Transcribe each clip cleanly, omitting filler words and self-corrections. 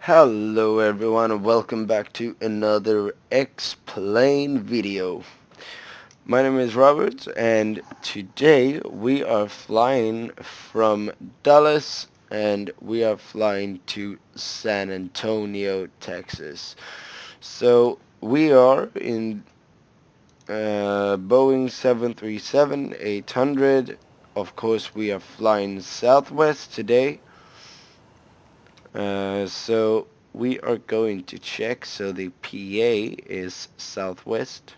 Hello everyone and welcome back to another Xplane video. My name is Robert and today we are flying from Dallas and we are flying to San Antonio, Texas. So we are in Boeing 737-800. Of course we are flying Southwest today. So we are going to check. So the PA is Southwest.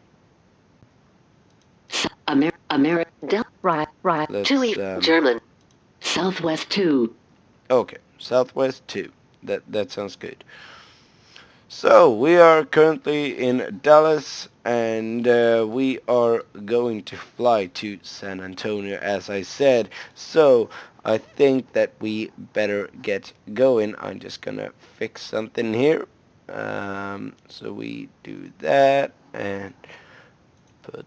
Right, Let's German, Southwest 2. okay, Southwest 2. That sounds good. So we are currently in Dallas and we are going to fly to San Antonio as I said. So I think that we better get going. I'm just gonna fix something here. So we do that and put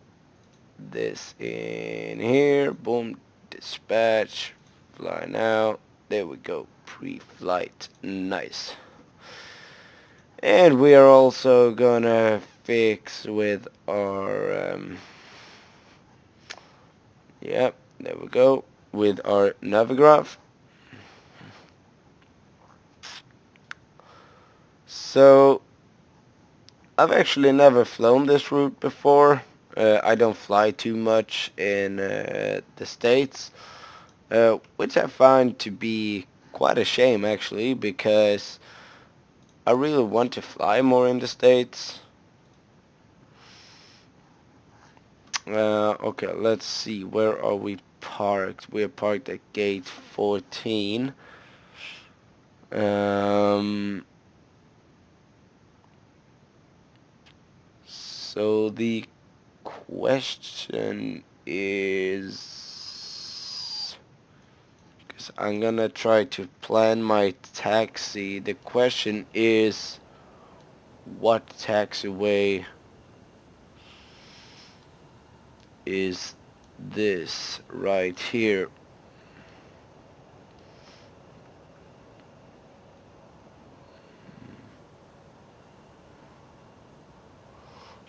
this in here. Boom, dispatch, fly now. There we go, pre-flight, nice. And we are also gonna fix with our, yep, there we go, with our Navigraph. So, I've actually never flown this route before. I don't fly too much in the States, which I find to be quite a shame actually, because I really want to fly more in the States. Okay, let's see. Where are we parked? We're parked at gate 14. So the question is, because I'm gonna try to plan my taxi. The question is, what taxiway is this right here?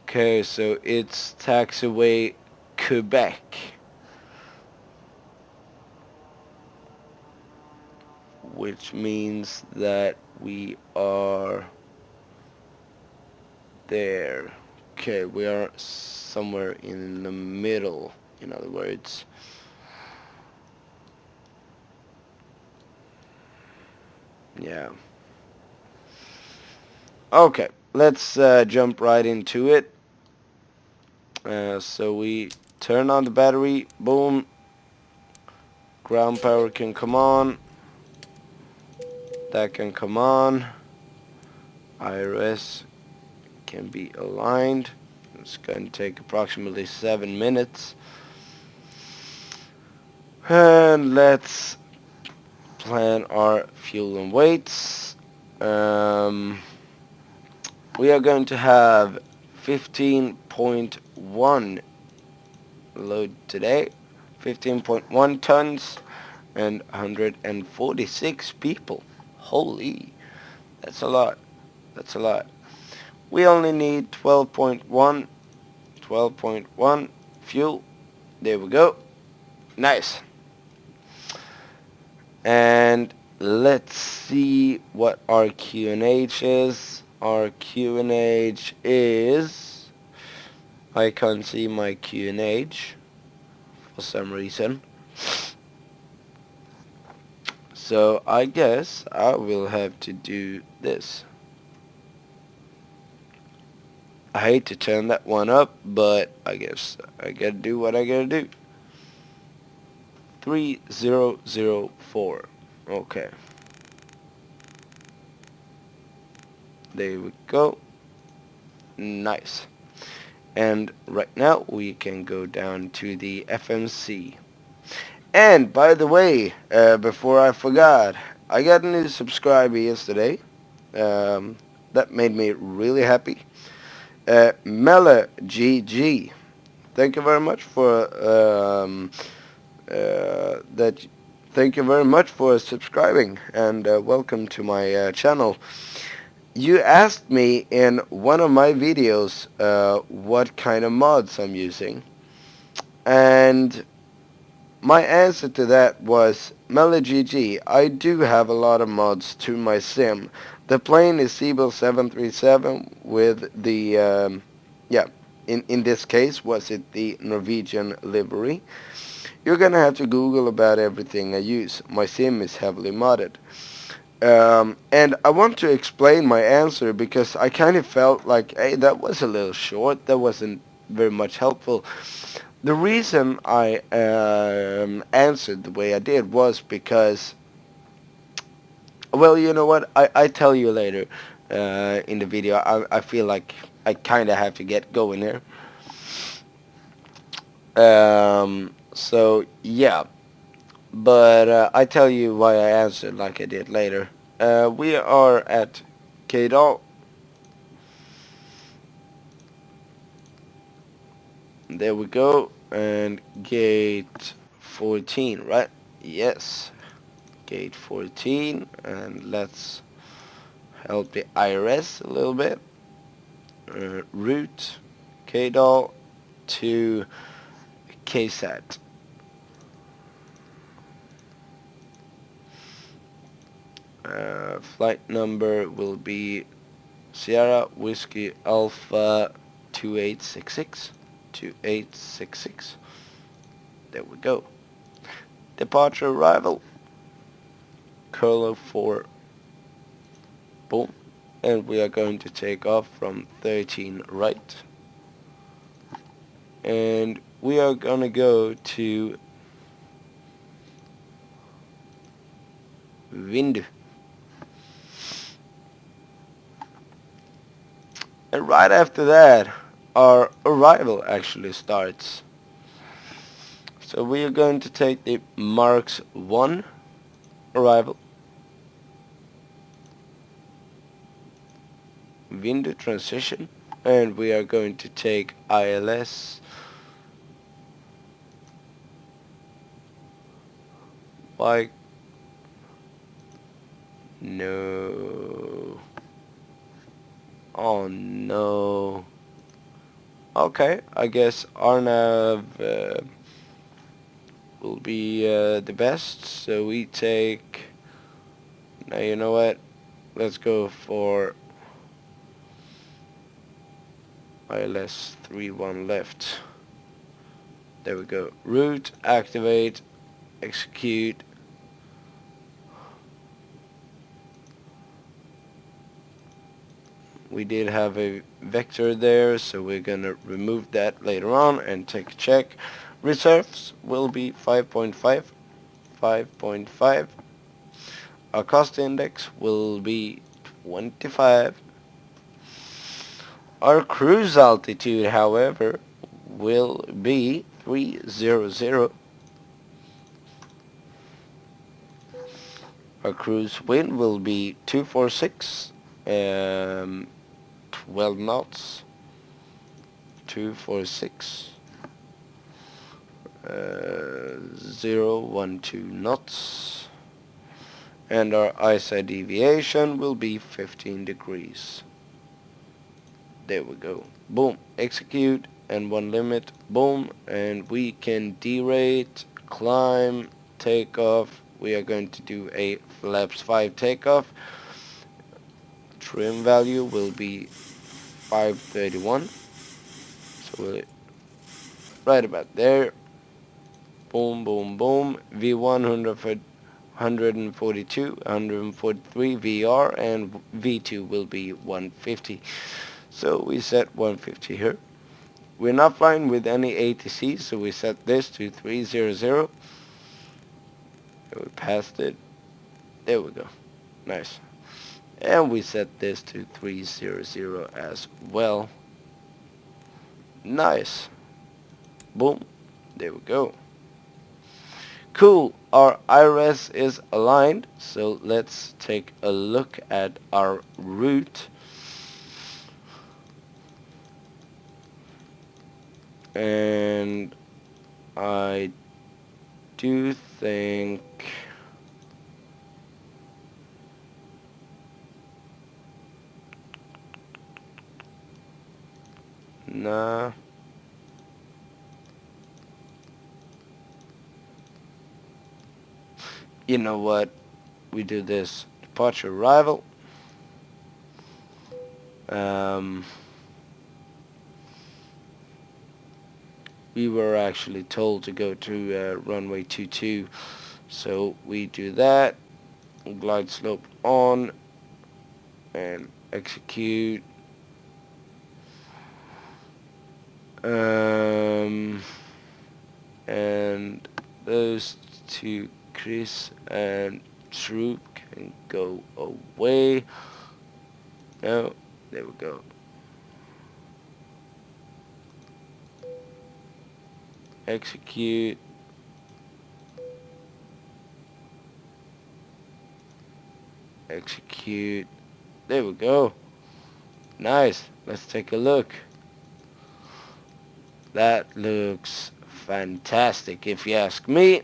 Okay, so it's taxiway Quebec, which means that we are there. Okay, we are somewhere in the middle, in other words. Yeah. Okay, let's jump right into it. So we turn on the battery, boom, ground power can come on, that can come on, IRS can be aligned. It's going to take approximately 7 minutes. And let's plan our fuel and weights. We are going to have 15.1 load today, 15.1 tons and 146 people. Holy, that's a lot. That's a lot. We only need 12.1 fuel. There we go. Nice. And let's see what our QNH is. Our QNH is, I can't see my QNH for some reason. So I guess I will have to do this. I hate to turn that one up, but I guess I gotta do what I gotta do. 3004. Okay. There we go. Nice. And right now we can go down to the FMC. And by the way, before I forgot, I got a new subscriber yesterday. That made me really happy. Mela GG. Thank you very much for that. thank you very much for subscribing and welcome to my channel. You asked me in one of my videos what kind of mods I'm using, and my answer to that was MellyGG. I do have a lot of mods to my sim. The plane is B737 with the yeah. In this case, was it the Norwegian livery? You're gonna have to Google about everything I use. My sim is heavily modded. And I want to explain my answer because I kind of felt like, hey, that was a little short. That wasn't very much helpful. The reason I answered the way I did was because, well, you know what? I tell you later in the video. I feel like I kind of have to get going here. So yeah, but I tell you why I answered like I did later. We are at KDAL. There we go. And gate 14, right? Yes. Gate 14. And let's help the IRS a little bit. Route KDAL to KSAT. Flight number will be Sierra Whiskey Alpha 2866. 2866. There we go. Departure arrival. Curlo 4. Boom. And we are going to take off from 13 right. And we are gonna go to Vindu. And right after that, our arrival actually starts. So we are going to take the Marks 1 arrival. Window transition. And we are going to take ILS by... No. Oh no. Okay, I guess Arnav will be the best. So we take... Now you know what? Let's go for ILS 31 left. There we go. Route, activate, execute. We did have a vector there, so we're gonna remove that later on and take a check. Reserves will be 5.5. 5.5. Our cost index will be 25. Our cruise altitude, however, will be 300. Our cruise wind will be 246, 12 knots, 246, 012 knots, and our ISA deviation will be 15 degrees. There we go. Boom. Execute and one limit. Boom. And we can derate, climb, take off. We are going to do a flaps 5 takeoff. Trim value will be 531. So we're right about there. Boom, boom, boom. V1 142, 143 VR, and V2 will be 150. So we set 150 here. We're not flying with any ATC, so we set this to 300. We passed it. There we go. Nice. And we set this to 300 as well. Nice. Boom. There we go. Cool. Our IRS is aligned, so let's take a look at our route. And I do think Nah. You know what? We do this. Departure arrival. Um, we were actually told to go to runway 22. So we do that. Glide slope on. And execute. And those two, Chris and True, can go away. No, there we go. Execute. Execute. There we go. Nice. Let's take a look. That looks fantastic if you ask me.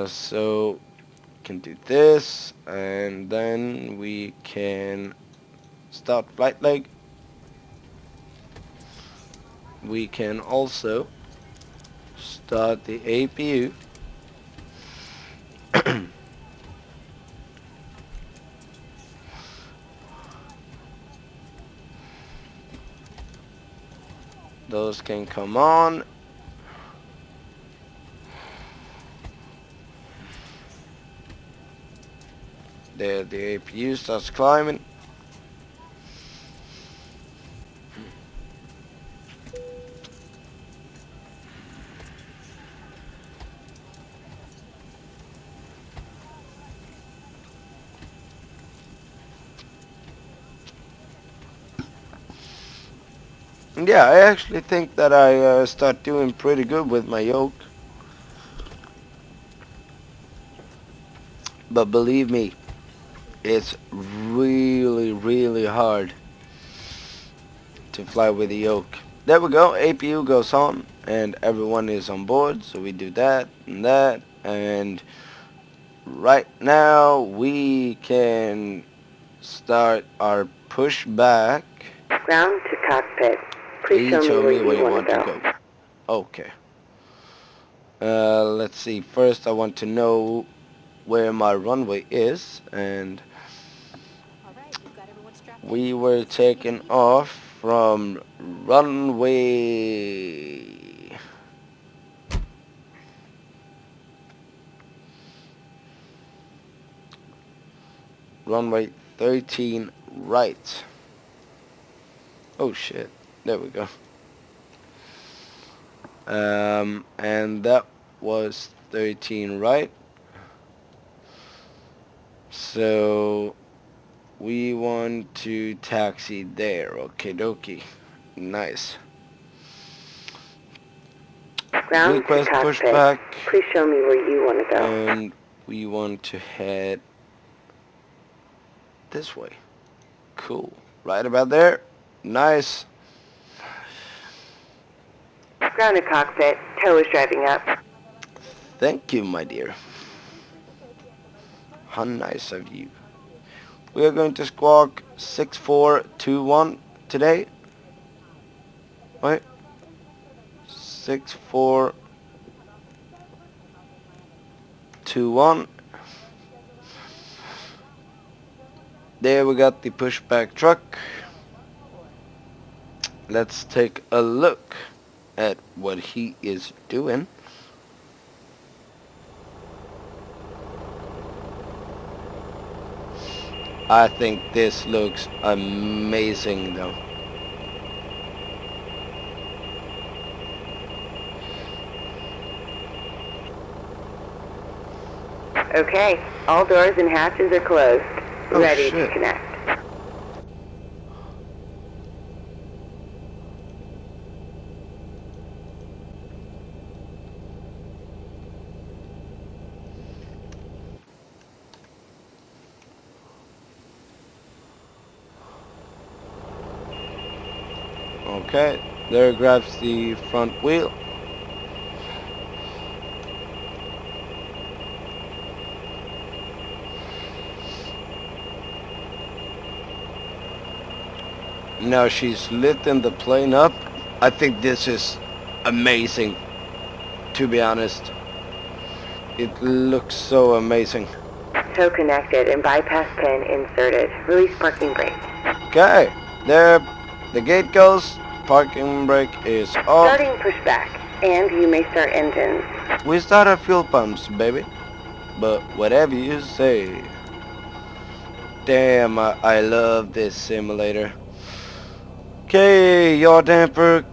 So can do this, and then we can start flight leg. We can also start the APU. Those can come on. There, the APU starts climbing. Yeah, I actually think that I start doing pretty good with my yoke. But believe me, it's really, really hard to fly with a yoke. There we go, APU goes on, and everyone is on board, so we do that, and right now we can start our pushback. Ground to cockpit. Please Please show me where you want want to go. Okay. Let's see, first I want to know where my runway is, and we were taken off from runway 13 right. Oh shit, there we go. And that was 13 right. So we want to taxi there. Okay, dokie. Nice. Ground Request to cockpit. pushback. Please show me where you want to go. And we want to head this way. Cool. Right about there. Nice. Ground to cockpit. Tow is driving up. Thank you, my dear. How nice of you. We are going to squawk 6421 today. Right? 6421. There we got the pushback truck. Let's take a look at what he is doing. I think this looks amazing though. Okay, all doors and hatches are closed. Oh, Ready shit. to connect. Okay, there grabs the front wheel. Now she's lifting the plane up. I think this is amazing, to be honest. It looks so amazing. Tow connected and bypass pin inserted. Release parking brake. Okay, there the gate goes. Parking brake is off. Starting pushback, and you may start engines. We start our fuel pumps, baby. But whatever you say. Damn, I love this simulator. Okay, yaw damper.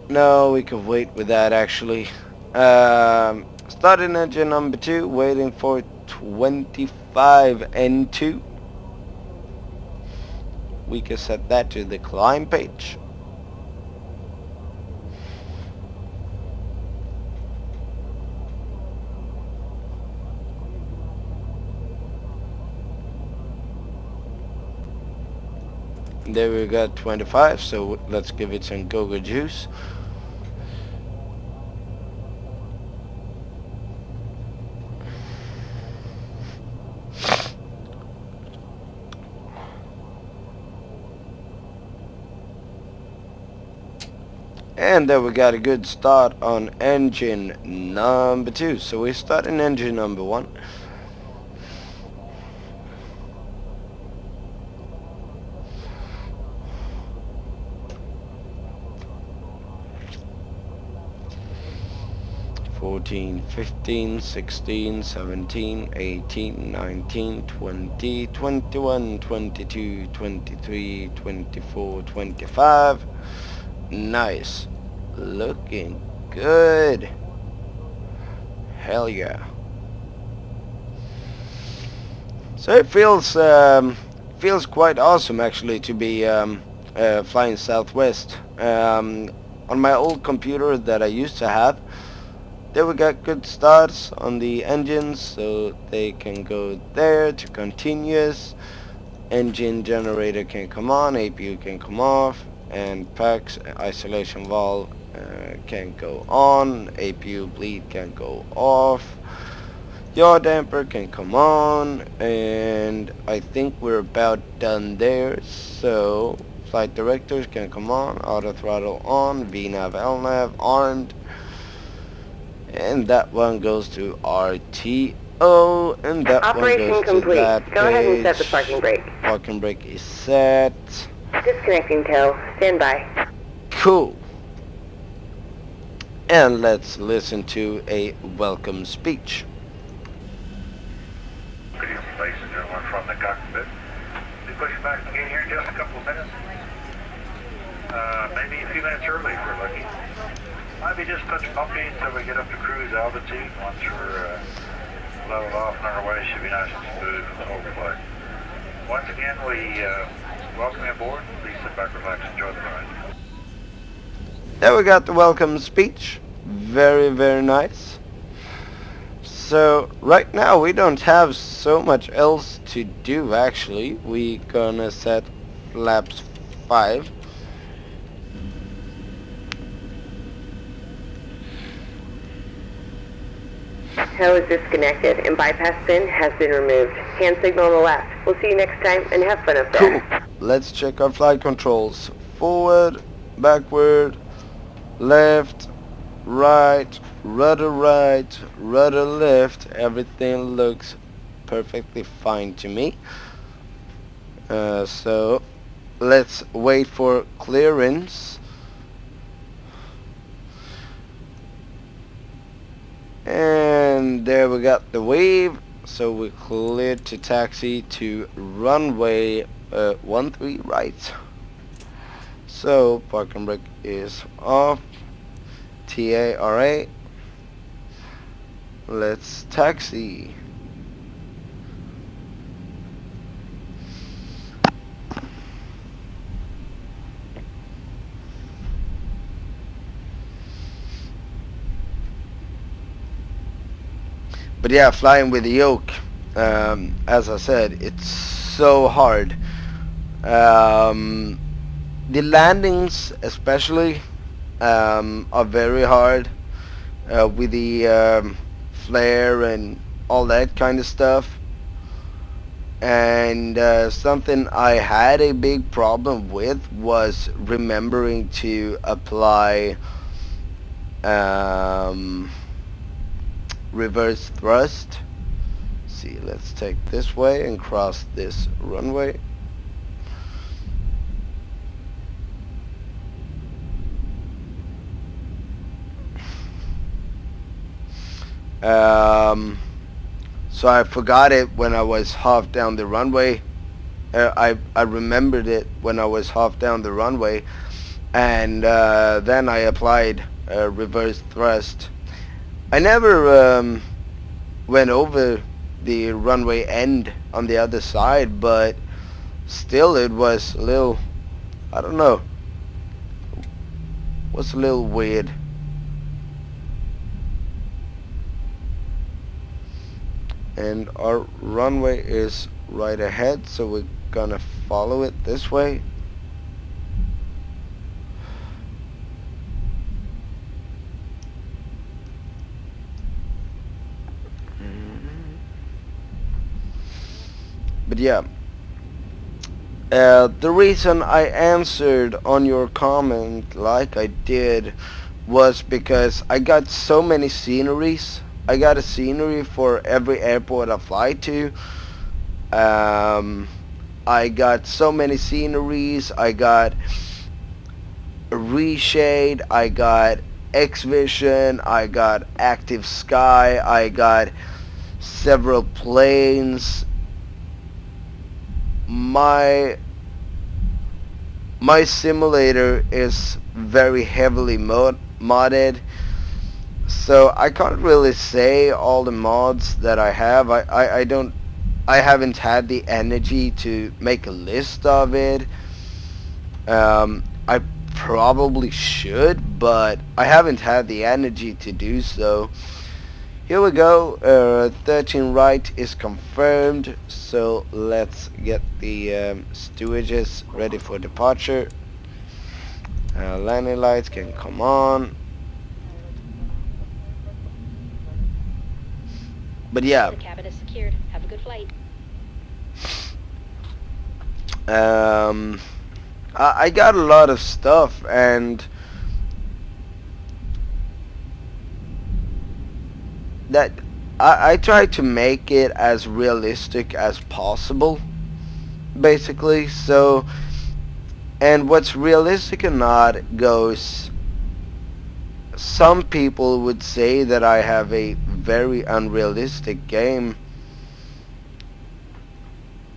No, we could wait with that actually. Starting engine number 2, waiting for 25 N2. We can set that to the climb page. There we got 25, so let's give it some go-go juice. And then we got a good start on engine number 2. So we start in engine number 1. $14, $15, $16, $17, $18, $19, $20, $21, $22, $23, $24, $25. Nice. Looking good. Hell yeah. So it feels quite awesome actually to be flying Southwest. On my old computer that I used to have, there we got good starts on the engines, so they can go there to continuous. Engine generator can come on, APU can come off, and PAX isolation valve can go on, APU bleed can go off, yaw damper can come on, and I think we're about done there. So flight directors can come on, auto throttle on, VNAV LNAV armed, and that one goes to RTO, and that Operation one goes complete. to that Go ahead and set the page. parking brake. Parking brake is set. Disconnecting tow. Stand by. Cool. And let's listen to a welcome speech. Good evening, ladies and gentlemen from the cockpit. We push back the gate here in just a couple of minutes. Maybe a few minutes early if we're lucky. Might be just touch bumpy until we get up to cruise altitude. Once we're leveled off and on our way, should be nice and smooth for the whole flight. Once again, we welcome you aboard. Please sit back, relax, enjoy the ride. There we got the welcome speech. Very, very nice. So right now we don't have so much else to do actually. We gonna set flaps 5. Tow is disconnected and bypass pin has been removed. Hand signal on the left. We'll see you next time and have fun up there. Cool. Let's check our flight controls. Forward, backward, left, right, rudder left. Everything looks perfectly fine to me. So let's wait for clearance. And there we got the wave, so we're cleared to taxi to runway 13 right. So parking brake is off, TARA, let's taxi. But yeah, flying with the yoke, as I said, it's so hard. The landings especially are very hard with the flare and all that kind of stuff. And something I had a big problem with was remembering to apply um, reverse thrust. See, let's take this way and cross this runway. Um, so I forgot it when I was half down the runway. I remembered it when I was half down the runway, and then I applied reverse thrust. I never went over the runway end on the other side, but still it was a little, I don't know, was a little weird. And our runway is right ahead, so we're gonna follow it this way. But yeah, the reason I answered on your comment like I did was because I got so many sceneries. I got a scenery for every airport I fly to. I got so many sceneries. I got reshade. I got X-Vision. I got active sky. I got several planes. My simulator is very heavily modded, so I can't really say all the mods that I have. I haven't had the energy to make a list of it. I probably should, but I haven't had the energy to do so. Here we go. 13 right is confirmed, so let's get the stewages ready for departure. Landing lights can come on. But yeah, The cabin is secured. Have a good flight. I got a lot of stuff, and that I try to make it as realistic as possible, basically. So, and what's realistic or not goes. Some people would say that I have a very unrealistic game,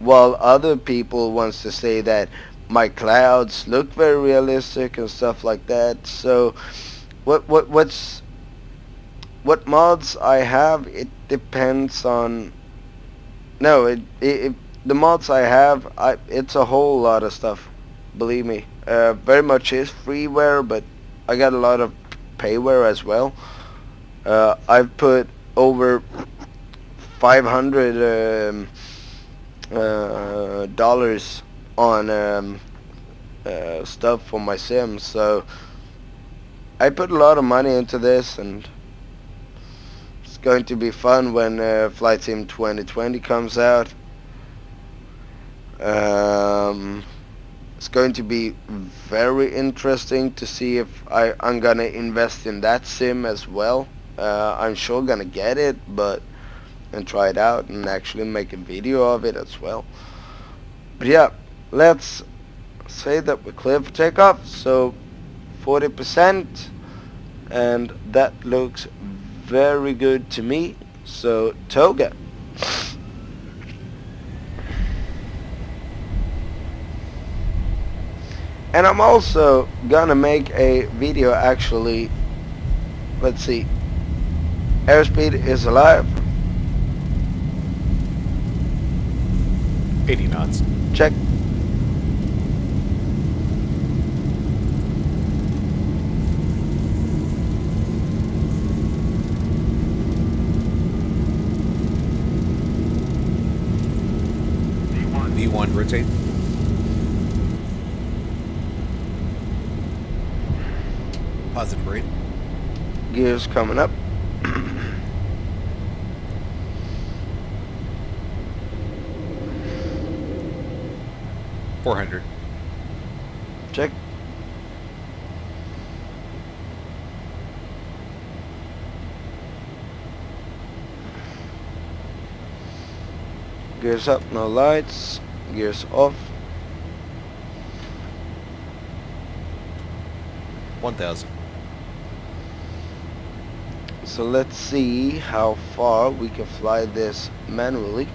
while other people wants to say that my clouds look very realistic and stuff like that. So what mods I have, it depends on, no, the mods I have, it's a whole lot of stuff, believe me. Very much is freeware, but I got a lot of payware as well. I've put over 500 dollars on stuff for my Sims, so I put a lot of money into this, and it's going to be fun when Flight Sim 2020 comes out. It's going to be very interesting to see if I'm gonna invest in that sim as well. I'm sure gonna get it, but and try it out and actually make a video of it as well. But yeah, let's say that we're clear for takeoff. So 40%, and that looks very good to me. So toga. And I'm also gonna make a video, actually. Let's see. Airspeed is alive. 80 knots. Check. V1 rotate. Positive rate. Gears coming up. 400. Check. Gears up, no lights. Gears off. 1,000. So let's see how far we can fly this manually.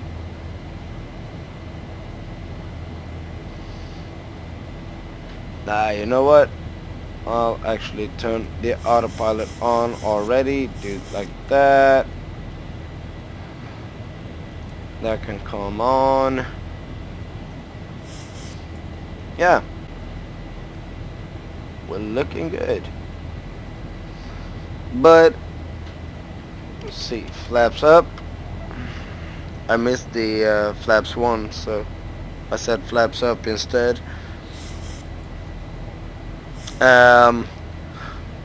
You know what? I'll actually turn the autopilot on already. Do it like that. That can come on. Yeah. We're looking good. But, let's see. Flaps up. I missed the flaps 1, so I said flaps up instead.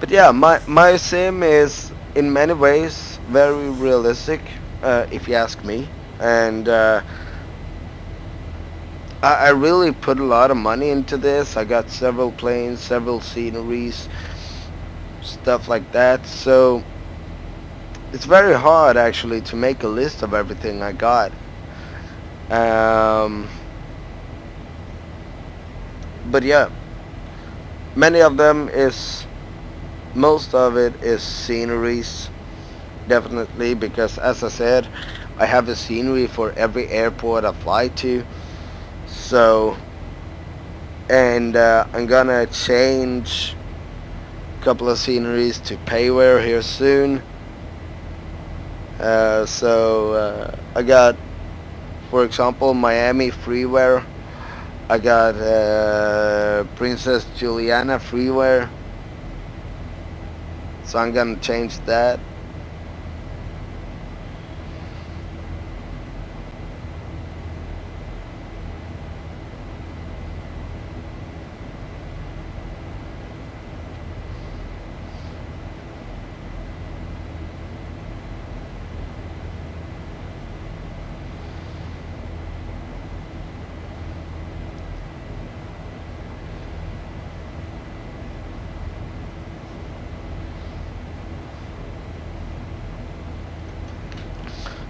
But yeah, my sim is in many ways very realistic, if you ask me, and I really put a lot of money into this. I got several planes, several sceneries, stuff like that. So it's very hard actually to make a list of everything I got. But yeah, many of them is. Most of it is sceneries, definitely, because as I said, I have a scenery for every airport I fly to. So, and I'm gonna change a couple of sceneries to payware here soon. I got, for example, Miami freeware. I got Princess Juliana freeware. So I'm gonna change that.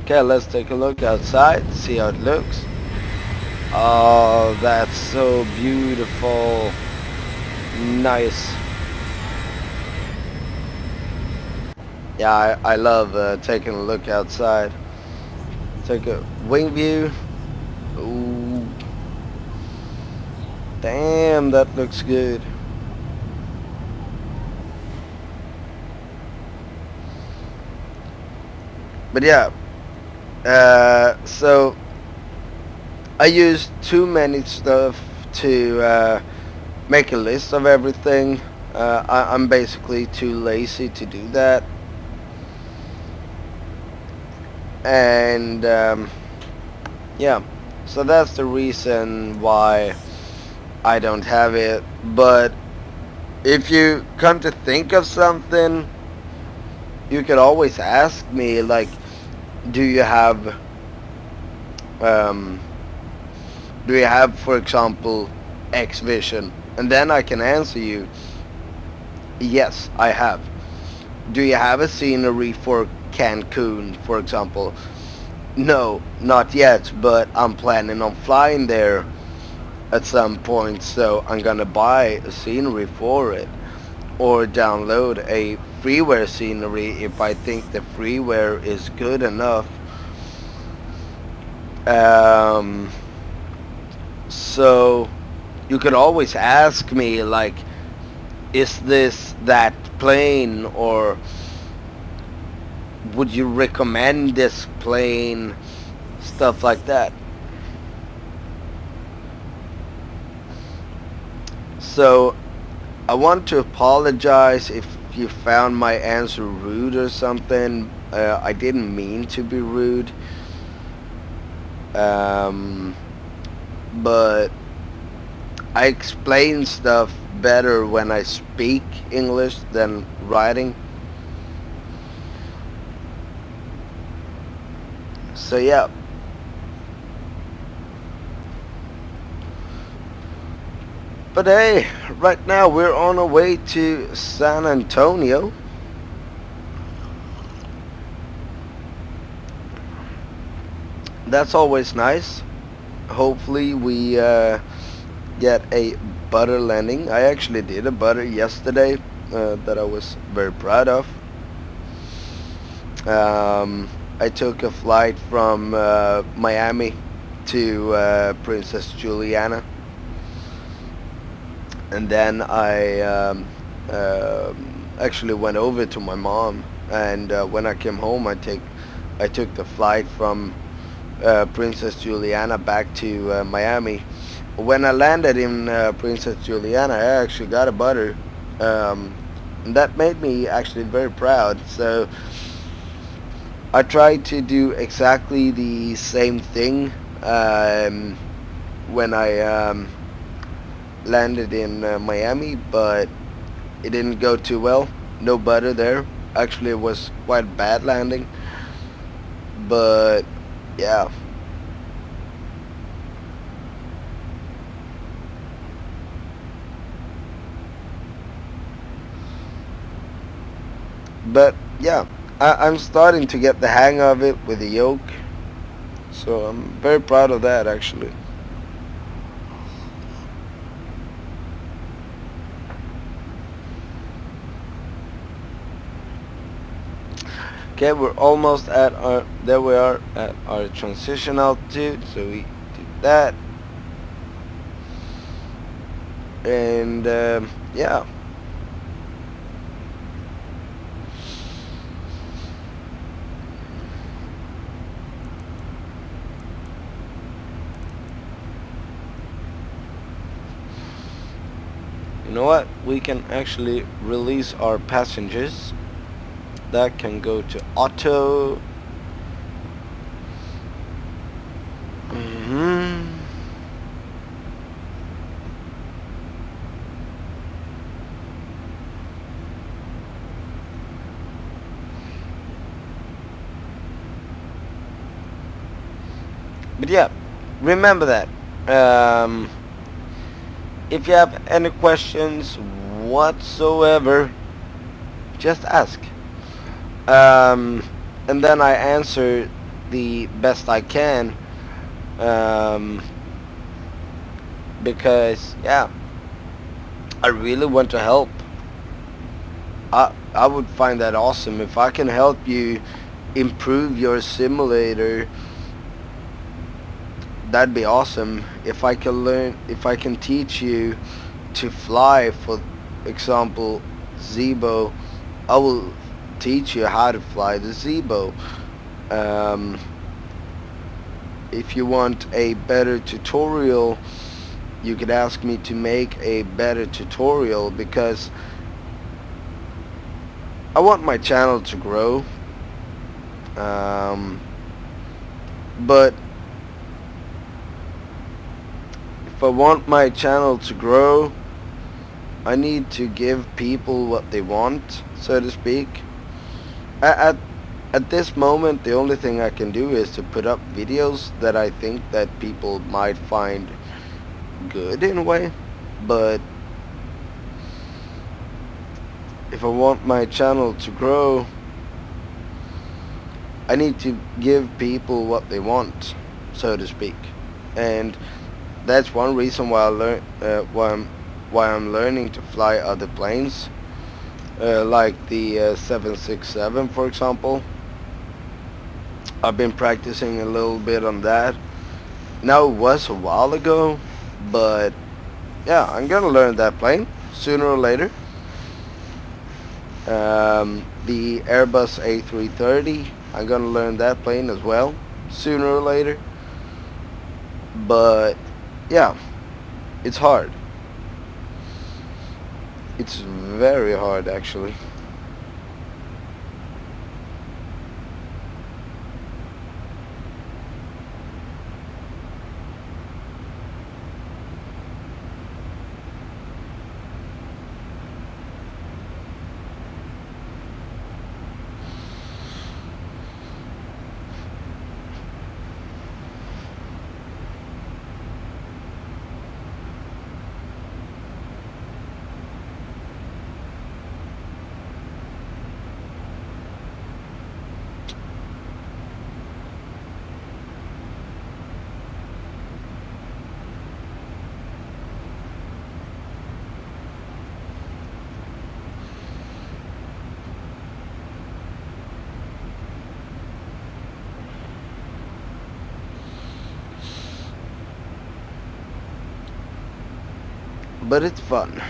Okay, let's take a look outside, see how it looks. Oh, that's so beautiful. Nice. Yeah, I love taking a look outside. Take a wing view. Ooh. Damn, that looks good. But yeah, so I use too many stuff to make a list of everything. I'm basically too lazy to do that. And yeah, so that's the reason why I don't have it. But if you come to think of something, you could always ask me, like, do you have um, for example, X Vision? And then I can answer you, yes, I have. Do you have a scenery for Cancun, for example? No, not yet, but I'm planning on flying there at some point, so I'm gonna buy a scenery for it, or download a freeware scenery if I think the freeware is good enough. So you could always ask me, like, is this that plane, or would you recommend this plane, stuff like that. So I want to apologize if you found my answer rude or something. I didn't mean to be rude, but I explain stuff better when I speak English than writing. So yeah. But hey, right now we're on our way to San Antonio. That's always nice. Hopefully we get a butter landing. I actually did a butter yesterday that I was very proud of. I took a flight from Miami to Princess Juliana, and then I actually went over to my mom. And when I came home, I took the flight from Princess Juliana back to Miami. When I landed in Princess Juliana, I actually got a butter. And that made me actually very proud. So I tried to do exactly the same thing when I landed in Miami, but it didn't go too well. No butter there. Actually, it was quite a bad landing. But yeah. But yeah, I'm starting to get the hang of it with the yoke. So I'm very proud of that actually. Okay, we're almost at our, there we are at our transition altitude, so we did that. And yeah. You know what? We can actually release our passengers. That can go to auto. But yeah, remember that. If you have any questions whatsoever, just ask. And then I answer the best I can. Because yeah, I really want to help. I would find that awesome if I can help you improve your simulator. That'd be awesome. If I can teach you to fly, for example, Zebo, I will teach you how to fly the Zebo. If you want a better tutorial, you could ask me to make a better tutorial, because I want my channel to grow. But if I want my channel to grow, I need to give people what they want, so to speak. At this moment, the only thing I can do is to put up videos that I think that people might find good in a way. But if I want my channel to grow, I need to give people what they want, so to speak. And that's one reason why why I'm learning to fly other planes, like the 767, for example. I've been practicing a little bit on that. Now, it was a while ago, but yeah, I'm gonna learn that plane sooner or later. The Airbus A330, I'm gonna learn that plane as well sooner or later. But yeah, it's hard. It's very hard actually. but it's fun.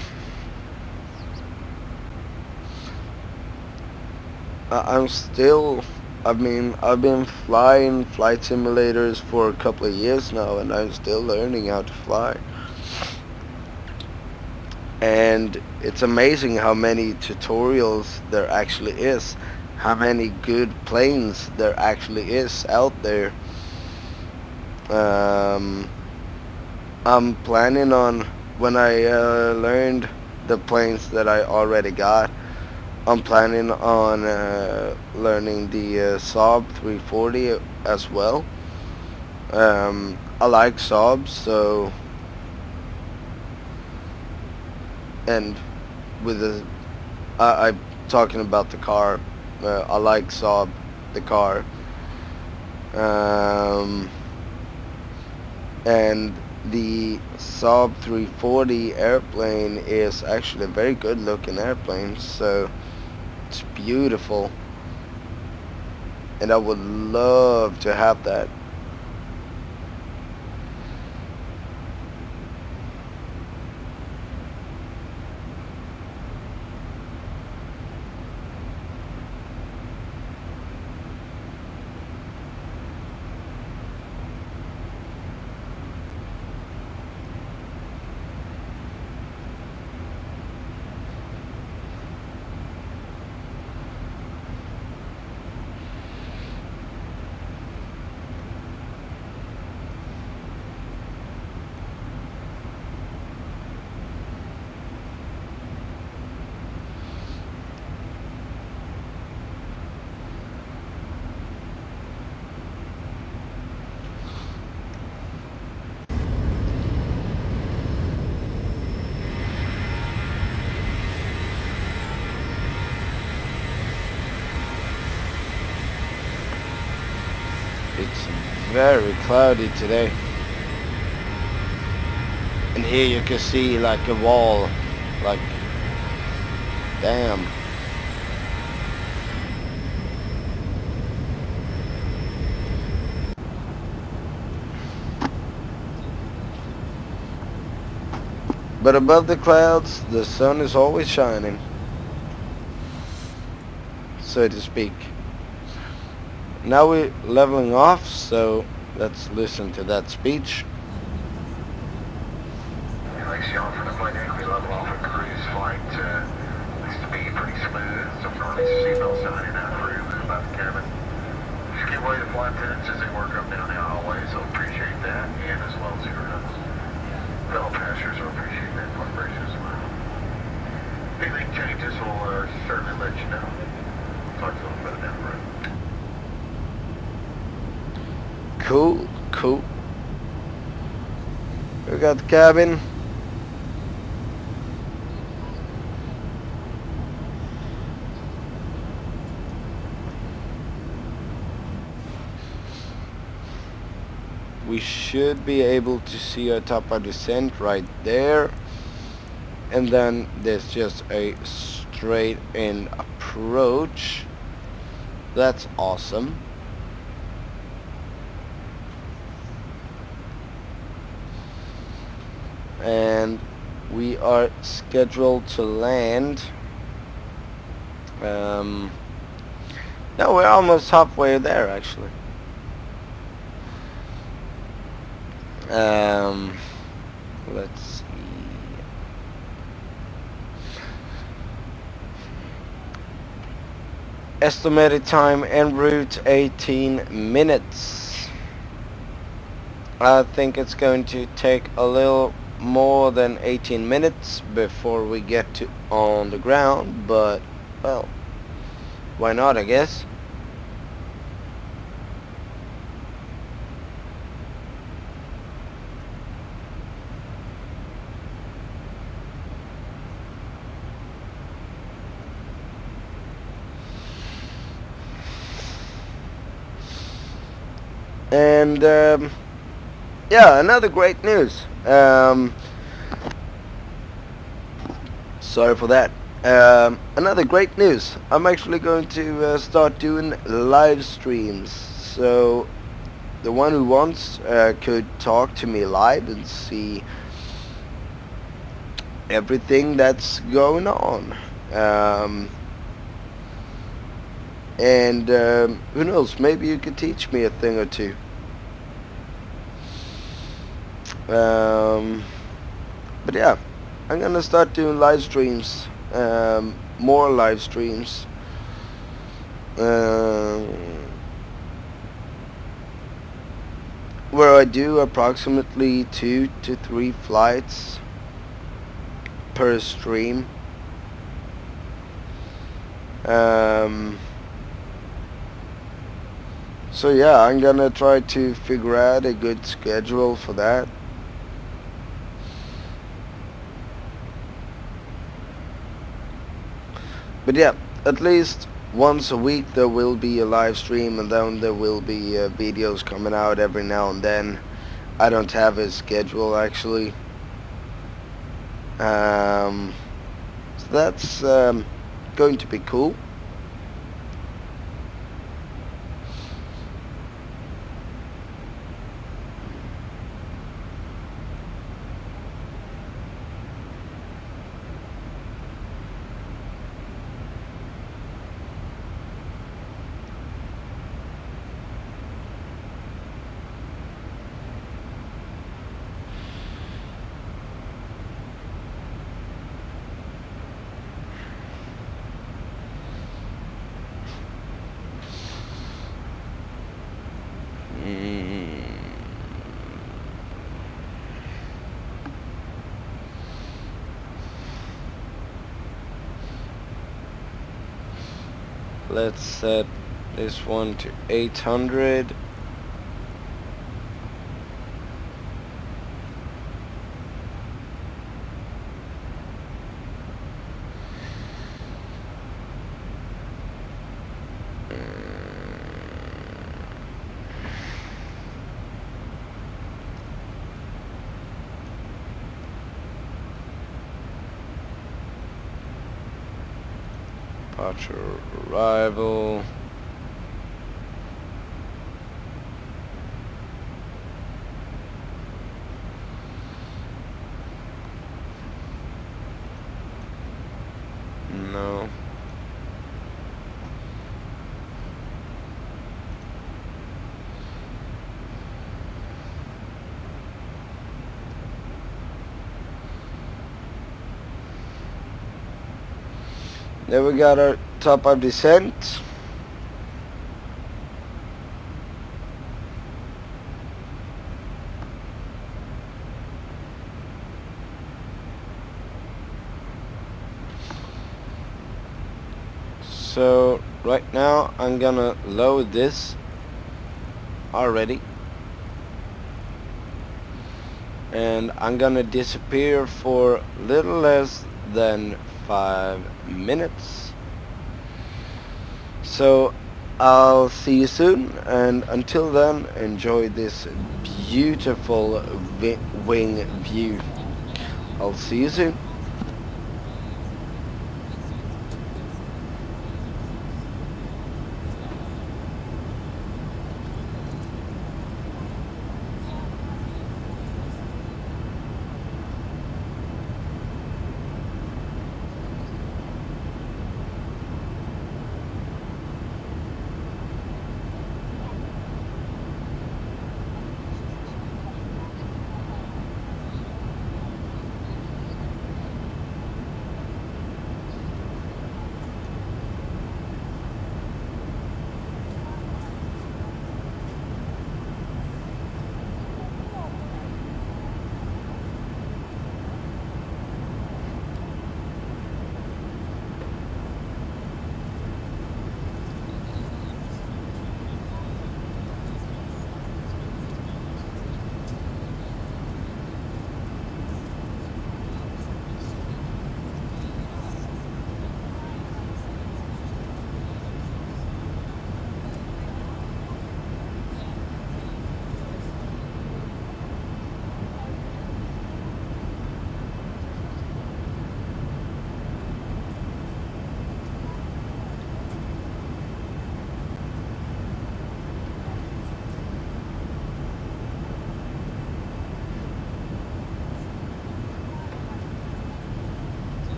I'm still, I mean, I've been flying flight simulators for a couple of years now, and I'm still learning how to fly. And it's amazing how many tutorials there actually is, how many good planes there actually is out there. I'm planning on, when I learned the planes that I already got, I'm planning on learning the Saab 340 as well. I like Saab, so, and with the, I'm talking about the car. I like Saab, the car. And the Saab 340 airplane is actually a very good looking airplane, so it's beautiful, and I would love to have that. It's very cloudy today, and here you can see like a wall, like, damn. But above the clouds, the sun is always shining, so to speak. Now we're leveling off, so let's listen to that speech. Like Sean from the flight deck, we level off a cruise flight. Looks to be pretty smooth. Some early seatbelt signing out for you about the cabin. Just give way to flight attendants as they work up down the hallway, so appreciate that, and as well as your fellow passengers will appreciate that vibration as well. If anything changes, we'll certainly let you know. Talk to you a little bit down the road. Cool, cool. We got the cabin. We should be able to see our top of descent right there. And then there's just a straight in approach. That's awesome. And we are scheduled to land. No, we're almost halfway there actually. Let's see. Estimated time en route 18 minutes. I think it's going to take a little more than 18 minutes before we get to on the ground, but well, why not, I guess. And yeah, another great news. Sorry for that. Another great news. I'm actually going to start doing live streams. So the one who wants could talk to me live and see everything that's going on. Um, and who knows, maybe you could teach me a thing or two. But yeah, I'm gonna start doing live streams, more live streams. Where I do approximately 2 to 3 flights per stream. So yeah, I'm gonna try to figure out a good schedule for that. But yeah, at least once a week there will be a live stream, and then there will be videos coming out every now and then. I don't have a schedule actually. So that's going to be cool. Let's set this one to 800. Departure arrival. No. Then we got our top-up descent. So right now I'm gonna load this already, and I'm gonna disappear for little less than 5 minutes. So I'll see you soon, and until then, enjoy this beautiful wing view. I'll see you soon.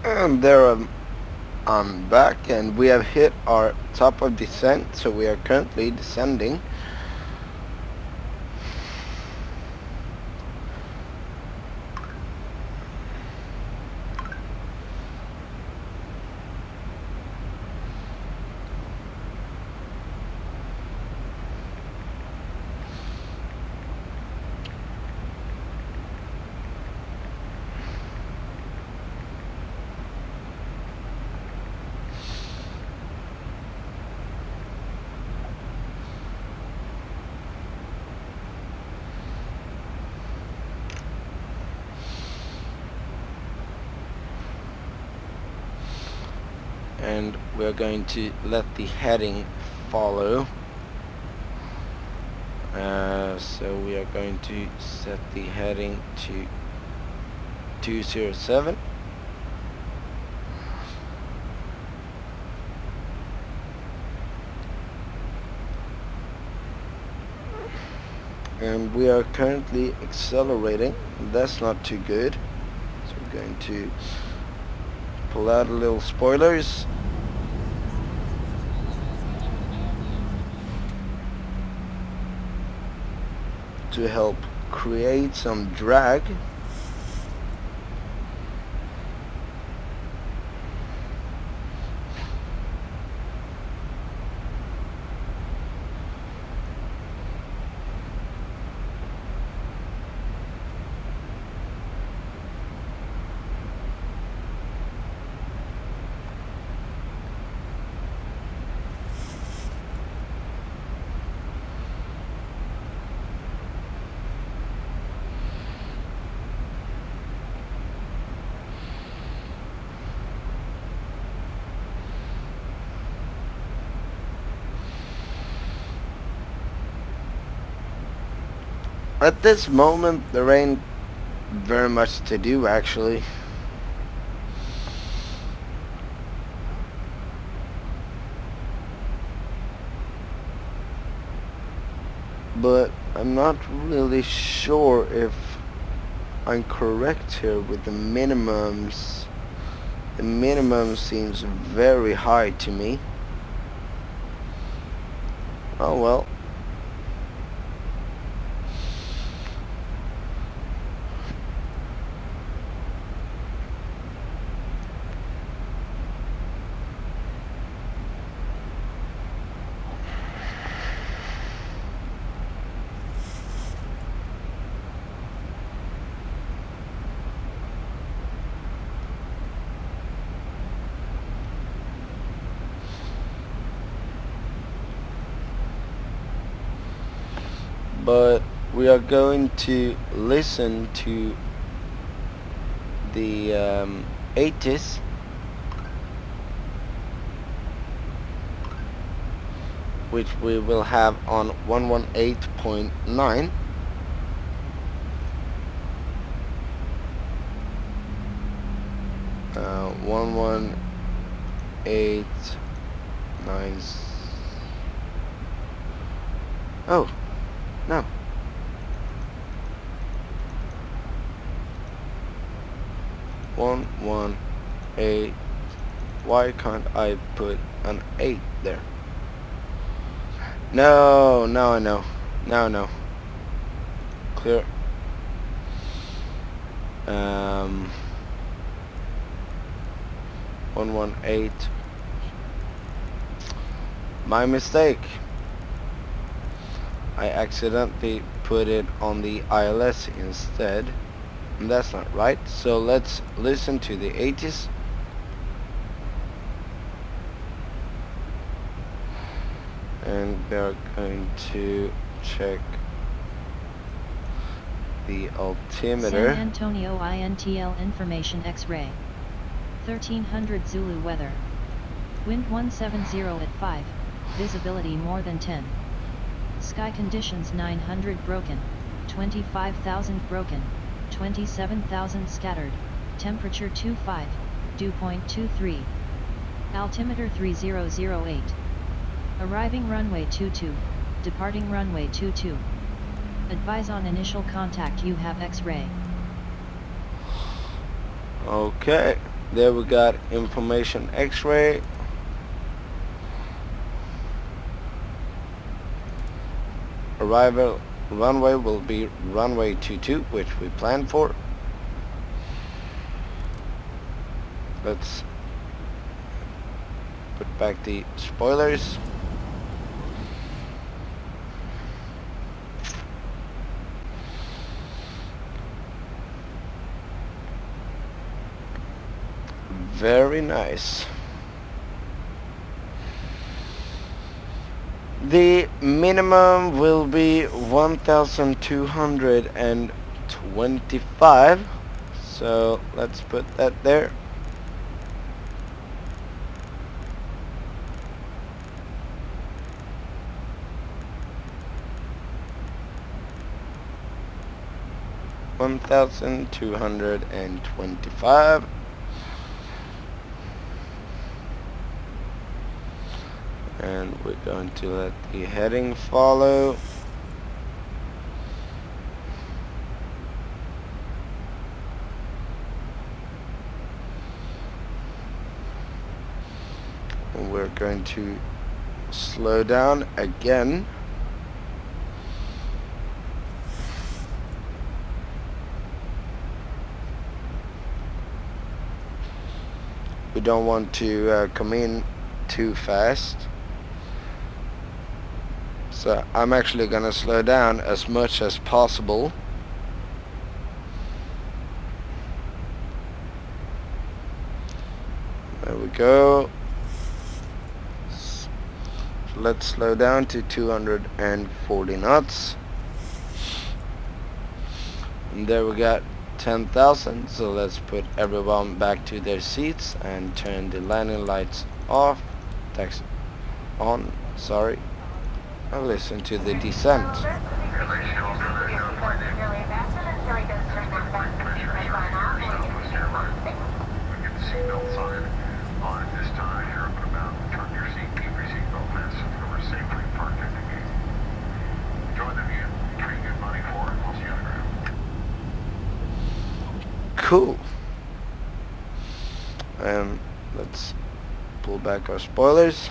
And there I'm back, and we have hit our top of descent, so we are currently descending. And we're going to let the heading follow. So we are going to set the heading to 207. And we are currently accelerating. That's not too good. So we're going to pull out a little spoilers. To help create some drag. At this moment, there ain't very much to do, actually. But I'm not really sure if I'm correct here with the minimums. The minimum seems very high to me. Oh well. But we are going to listen to the 80s, which we will have on 118.9. Uh, 118.9. Oh, no. 118. Why can't I put an 8 there? No, now I know. Now I know. Clear. 118. My mistake. I accidentally put it on the ILS instead, and that's not right. So let's listen to the 80s. And we're going to check the altimeter. San Antonio INTL information X-ray. 1300 Zulu weather. Wind 170 at 5. Visibility more than 10. Sky conditions 900 broken. 25,000 broken. 27,000 scattered. Temperature 25. Dew point 23. Altimeter 3008. Arriving runway 22. Departing runway 22. Advise on initial contact, you have X-ray. Okay, There we got information X-ray. Arrival runway will be runway 22, which we planned for. Let's put back the spoilers. Very nice. The minimum will be 1,225, so let's put that there. $1,225. And we're going to let the heading follow. And we're going to slow down again. We don't want to come in too fast. So I'm actually gonna slow down as much as possible. There we go. Let's slow down to 240 knots. And there we got 10,000. So let's put everyone back to their seats and turn the landing lights off. Taxi on, sorry. I'll listen to the descent. Cool. And let's pull back our spoilers.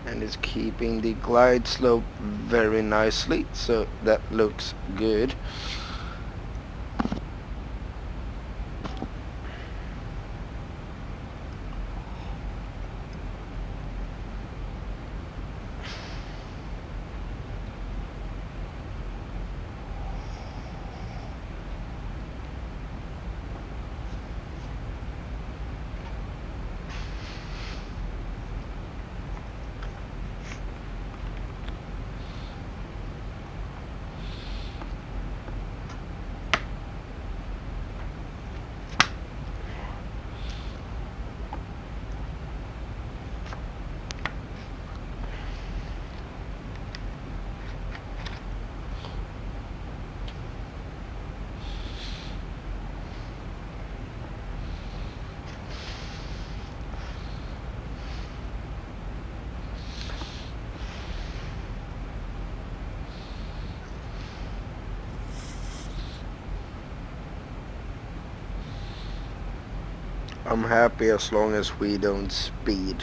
And it's keeping the glide slope very nicely, so that looks good. I'm happy as long as we don't speed.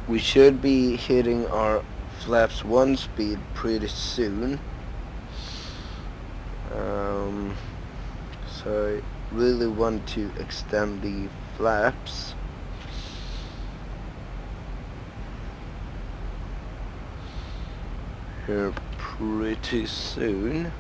We should be hitting our flaps 1 speed pretty soon. So really want to extend the flaps. Here pretty soon.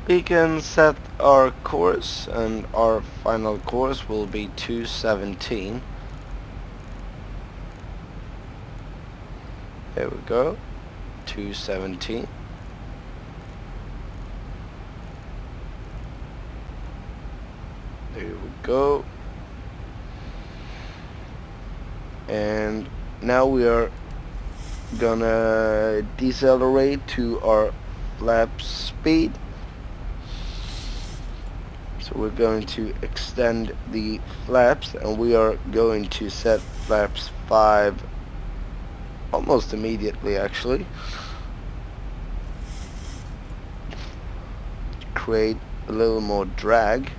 We can set our course, and our final course will be 217. There we go, 217. There we go. And now we are gonna decelerate to our flap speed. So we're going to extend the flaps, and we are going to set flaps 5 almost immediately, actually. Create a little more drag.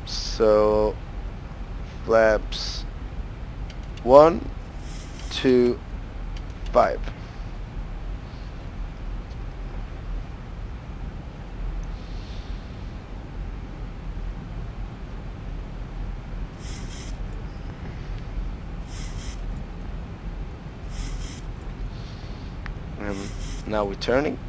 So flaps 1, 2, 5. And now we're turning.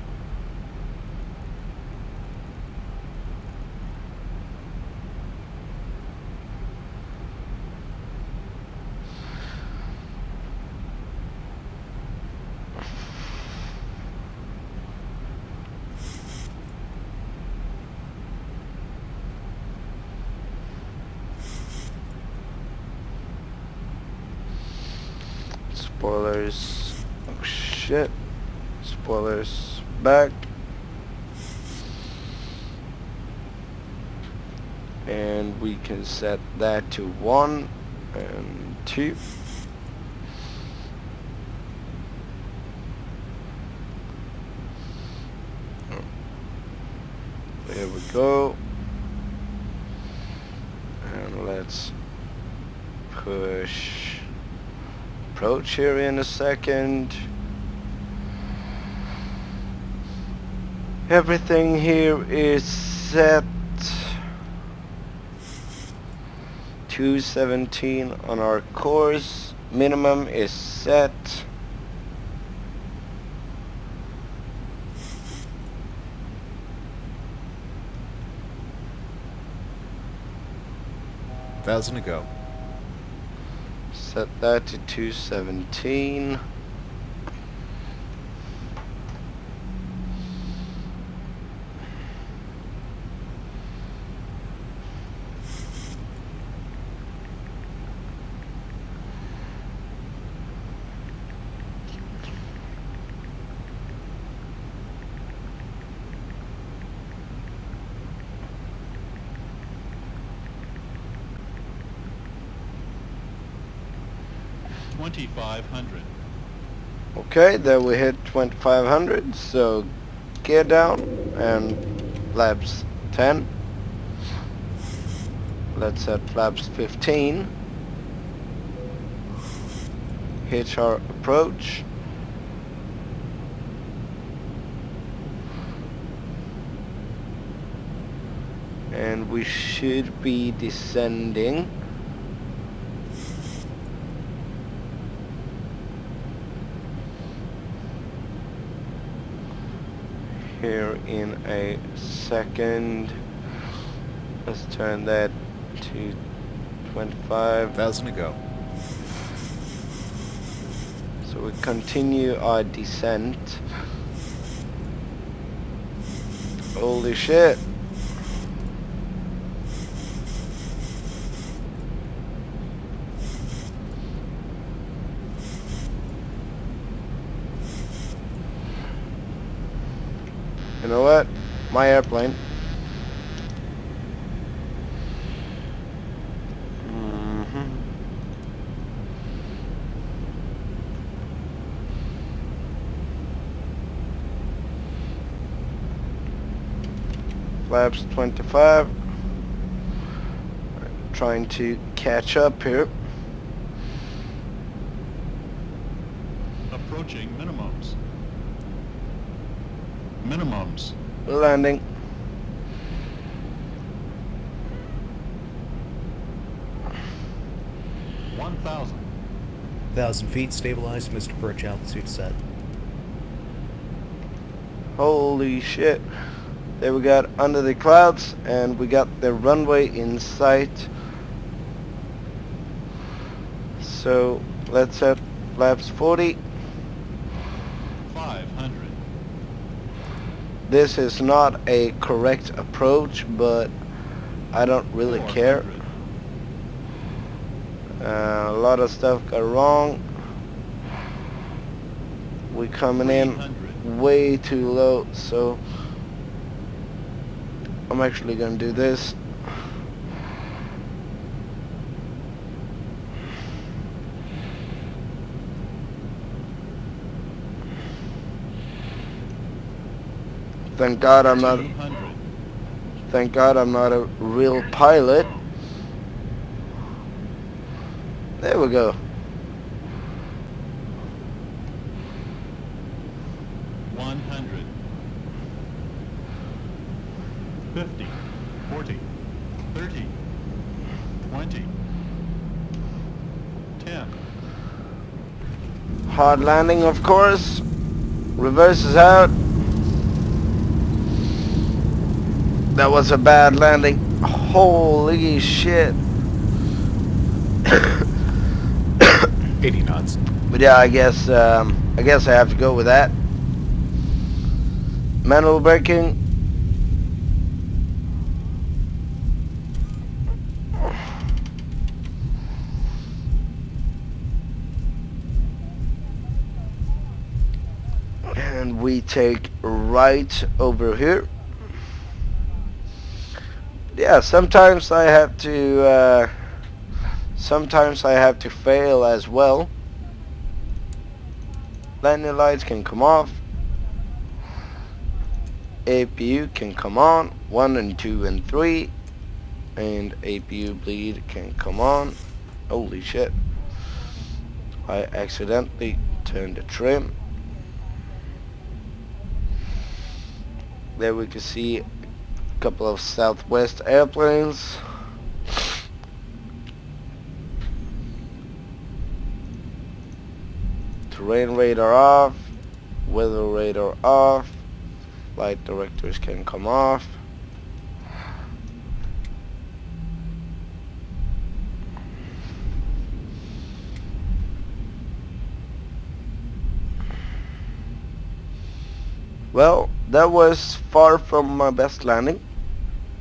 Spoilers. Oh shit. Spoilers back. And we can set that to 1 and 2. There we go. And let's push approach here in a second. Everything here is set. 217 on our course. Minimum is set. Thousand to go. Set that to 217. Okay, there we hit 2500, so gear down and flaps 10. Let's set flaps 15. Hitch our approach. And we should be descending. Here in a second. Let's turn that to 25. 1,000 to go. So we continue our descent. Holy shit. You know what? my airplane. Flaps 25. Trying to catch up here. Approaching minimums. Minimums. Landing. $1,000. 1,000 feet, stabilized, Mr. Perch, altitude set. Holy shit. There we got under the clouds and we got the runway in sight. So let's set flaps 40. 500. This is not a correct approach, but I don't really care. 400. A lot of stuff got wrong. We coming in 300. way too low, so I'm actually gonna do this. Thank God I'm not. 200. Thank God I'm not a real pilot. There we go. 100. 50. 40. 30. 20. 10. Hard landing, of course. Reverses out. That was a bad landing. Holy shit. 80 knots. But yeah, I guess I have to go with that. Manual braking. And we take right over here. Yeah, sometimes I have to fail as well. Landing lights can come off. APU can come on. 1 and 2 and 3. And APU bleed can come on. Holy shit. I accidentally turned the trim. There we can see a couple of Southwest airplanes. Terrain radar off, weather radar off, flight directors can come off. Well, that was far from my best landing,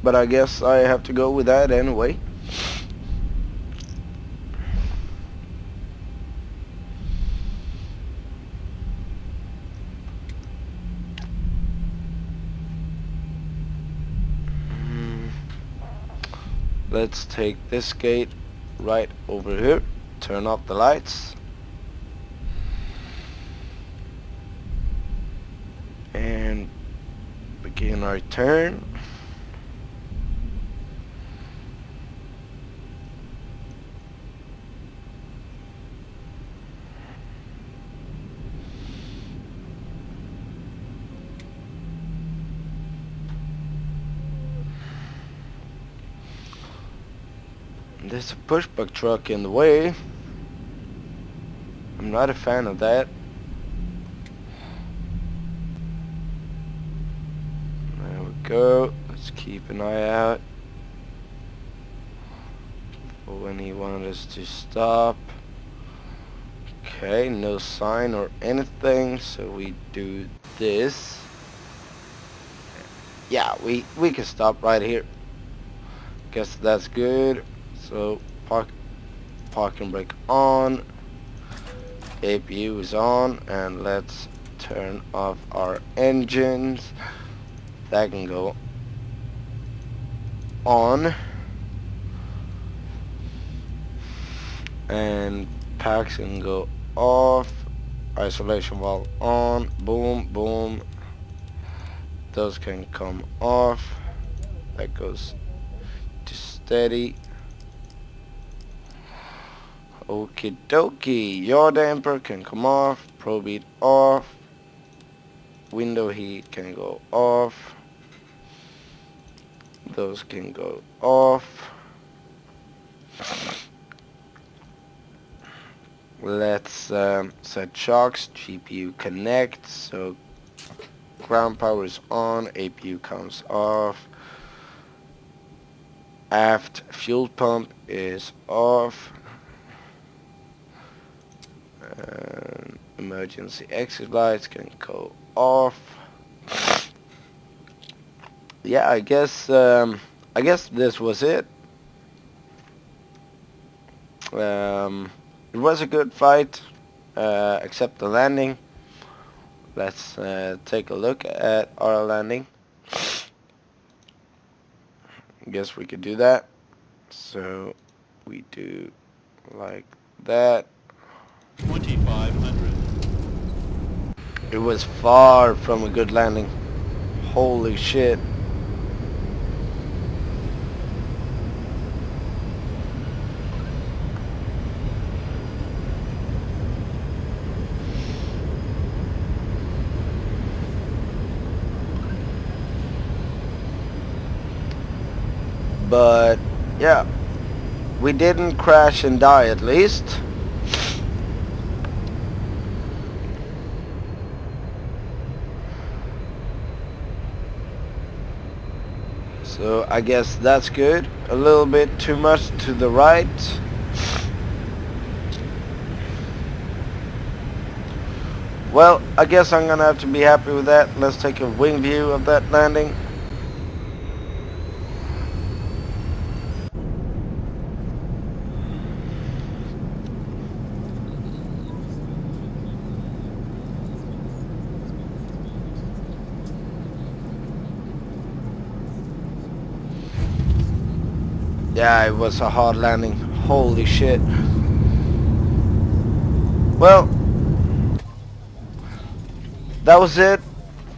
but I guess I have to go with that anyway. Let's take this gate right over here, turn off the lights, and begin our turn. There's a pushback truck in the way. I'm not a fan of that. There we go. Let's keep an eye out for when he wants us to stop. Okay, no sign or anything, so we do this. Yeah, we can stop right here. Guess that's good. So parking brake on, APU is on, and let's turn off our engines. That can go on. And packs can go off. Isolation valve on. Boom, boom. Those can come off. That goes to steady. Okie dokie. Yaw damper can come off. Probe heat off. Window heat can go off. Those can go off. Let's set shocks. GPU connect. So ground power is on. APU comes off. Aft fuel pump is off. Emergency exit lights can go off. Yeah, I guess this was it. It was a good fight, except the landing. Let's take a look at our landing. Guess we could do that. So we do like that. 2,500. It was far from a good landing. Holy shit. But yeah, we didn't crash and die at least. So I guess that's good. A little bit too much to the right. Well, I guess I'm gonna have to be happy with that. Let's take a wing view of that landing. Yeah, it was a hard landing. Holy shit. Well, that was it.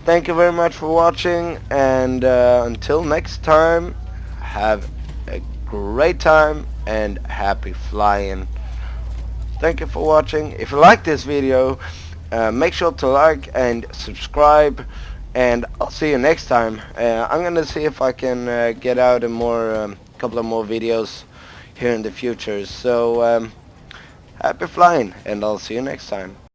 Thank you very much for watching, and until next time, have a great time and happy flying. Thank you for watching. If you like this video, make sure to like and subscribe, and I'll see you next time. I'm gonna see if I can get out a more couple of more videos here in the future. So happy flying, and I'll see you next time.